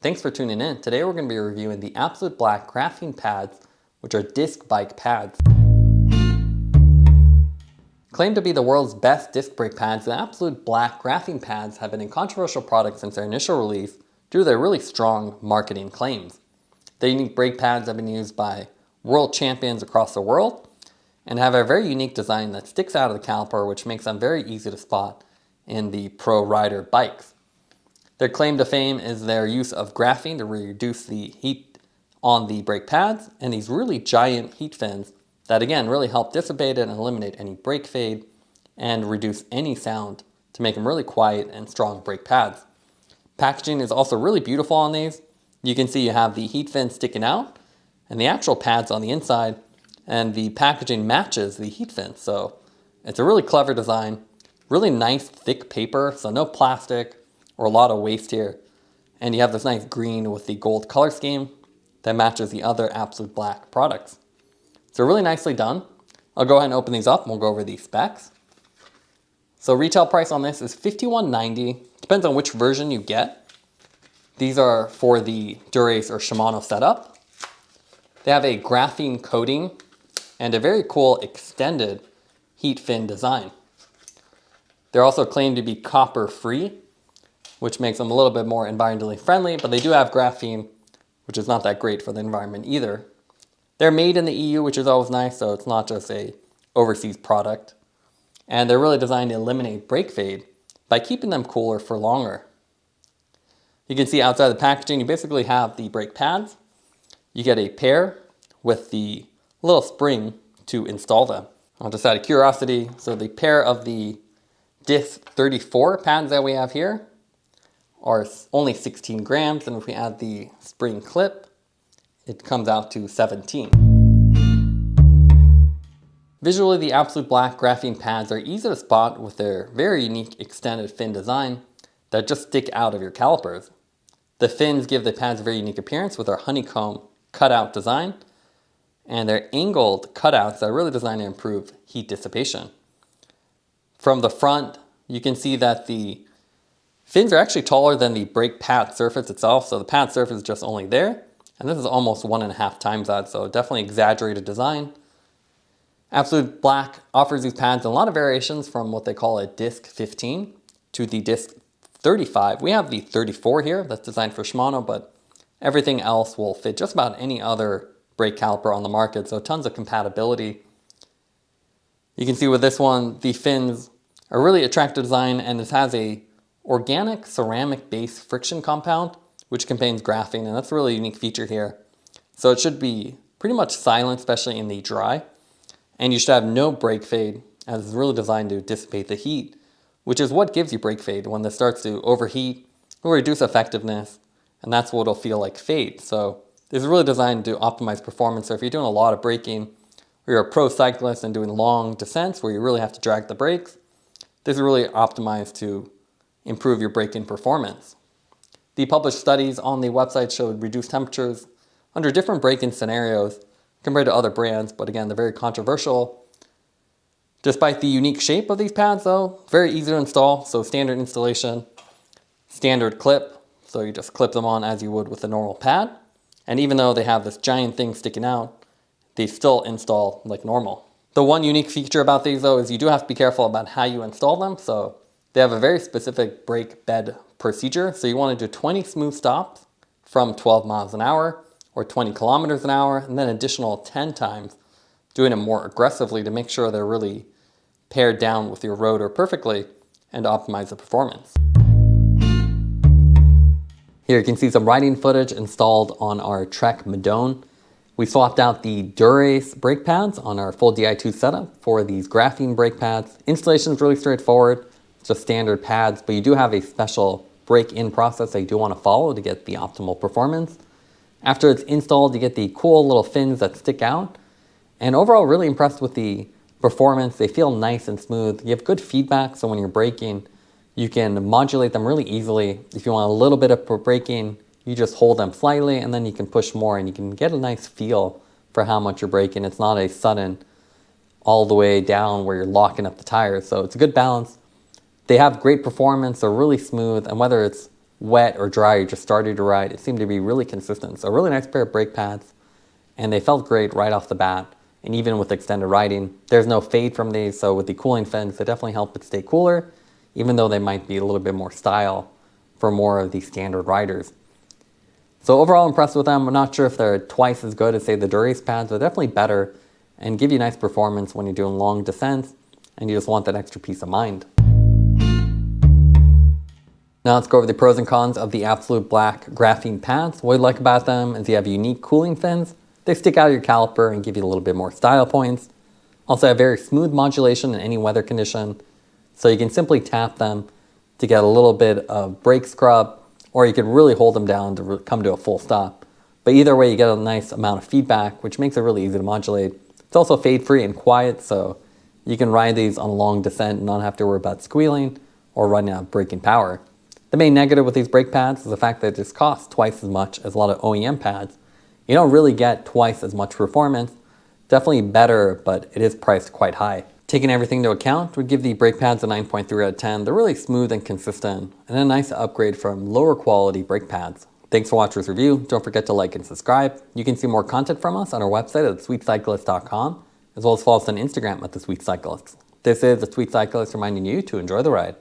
Thanks for tuning in. Today we're going to be reviewing the absoluteBLACK graphene pads, which are disc bike pads. Claimed to be the world's best disc brake pads, the absoluteBLACK graphene pads have been a controversial product since their initial release due to their really strong marketing claims. The unique brake pads have been used by world champions across the world and have a very unique design that sticks out of the caliper, which makes them very easy to spot in the pro rider bikes. Their claim to fame is their use of graphene to reduce the heat on the brake pads and these really giant heat fins that again really help dissipate it and eliminate any brake fade and reduce any sound to make them really quiet and strong brake pads. Packaging is also really beautiful on these. You can see you have the heat fin sticking out and the actual pads on the inside, and the packaging matches the heat fin. So it's a really clever design, really nice thick paper, so no plastic or a lot of waste here. And you have this nice green with the gold color scheme that matches the other absoluteBLACK products. So really nicely done. I'll go ahead and open these up and we'll go over the specs. So retail price on this is $51.90. Depends on which version you get. These are for the Dura-Ace or Shimano setup. They have a graphene coating and a very cool extended heat fin design. They're also claimed to be copper free, which makes them a little bit more environmentally friendly, but they do have graphene, which is not that great for the environment either. They're made in the EU, which is always nice, so it's not just a overseas product. And they're really designed to eliminate brake fade by keeping them cooler for longer. You can see outside the packaging, you basically have the brake pads. You get a pair with the little spring to install them. Just out of curiosity, so the pair of the disc 34 pads that we have here are only 16 grams, and if we add the spring clip, it comes out to 17. Visually, the absoluteBLACK graphene pads are easy to spot with their very unique extended fin design that just stick out of your calipers. The fins give the pads a very unique appearance with their honeycomb cutout design, and their angled cutouts that are really designed to improve heat dissipation. From the front, you can see that the fins are actually taller than the brake pad surface itself, so the pad surface is just only there, and this is almost 1.5 times that, so definitely exaggerated design. absoluteBLACK offers these pads a lot of variations from what they call a disc 15 to the disc 35. We have the 34 here that's designed for Shimano, but everything else will fit just about any other brake caliper on the market, so tons of compatibility. You can see with this one, the fins are really attractive design, and this has a organic ceramic-based friction compound, which contains graphene, and that's a really unique feature here. So it should be pretty much silent, especially in the dry, and you should have no brake fade, as it's really designed to dissipate the heat, which is what gives you brake fade. When this starts to overheat, it will reduce effectiveness, and that's what it'll feel like fade. So this is really designed to optimize performance. So if you're doing a lot of braking, or you're a pro cyclist and doing long descents where you really have to drag the brakes, this is really optimized to improve your braking performance. The published studies on the website showed reduced temperatures under different braking scenarios compared to other brands, but again, they're very controversial. Despite the unique shape of these pads though, very easy to install, so standard installation, standard clip, so you just clip them on as you would with a normal pad, and even though they have this giant thing sticking out, they still install like normal. The one unique feature about these though is you do have to be careful about how you install them, so they have a very specific brake bed procedure, so you want to do 20 smooth stops from 12 miles an hour or 20 kilometers an hour, and then additional 10 times doing it more aggressively to make sure they're really paired down with your rotor perfectly and optimize the performance. Here you can see some riding footage installed on our Trek Madone. We swapped out the Dura-Ace brake pads on our full Di2 setup for these graphene brake pads. Installation is really straightforward, just standard pads, but you do have a special break-in process that you do want to follow to get the optimal performance. After it's installed, you get the cool little fins that stick out, and overall really impressed with the performance. They feel nice and smooth. You have good feedback, so when you're braking, you can modulate them really easily. If you want a little bit of braking, you just hold them slightly and then you can push more and you can get a nice feel for how much you're braking. It's not a sudden all the way down where you're locking up the tires, so it's a good balance. They have great performance, they're really smooth, and whether it's wet or dry, you just started to ride, it seemed to be really consistent. So a really nice pair of brake pads, and they felt great right off the bat. And even with extended riding, there's no fade from these, so with the cooling fins, they definitely help it stay cooler, even though they might be a little bit more style for more of the standard riders. So overall impressed with them. I'm not sure if they're twice as good as say the Dura-Ace pads, but definitely better and give you nice performance when you're doing long descents and you just want that extra peace of mind. Now let's go over the pros and cons of the Absolute Black graphene pads. What I like about them is you have unique cooling fins. They stick out of your caliper and give you a little bit more style points. Also have very smooth modulation in any weather condition. So you can simply tap them to get a little bit of brake scrub, or you can really hold them down to come to a full stop. But either way, you get a nice amount of feedback, which makes it really easy to modulate. It's also fade-free and quiet, so you can ride these on a long descent and not have to worry about squealing or running out of braking power. The main negative with these brake pads is the fact that it just costs twice as much as a lot of OEM pads. You don't really get twice as much performance. Definitely better, but it is priced quite high. Taking everything into account, we'd give the brake pads a 9.3 out of 10. They're really smooth and consistent, and a nice upgrade from lower quality brake pads. Thanks for watching this review. Don't forget to like and subscribe. You can see more content from us on our website at thesweetcyclist.com, as well as follow us on Instagram at thesweetcyclist. This is The Sweet Cyclist reminding you to enjoy the ride.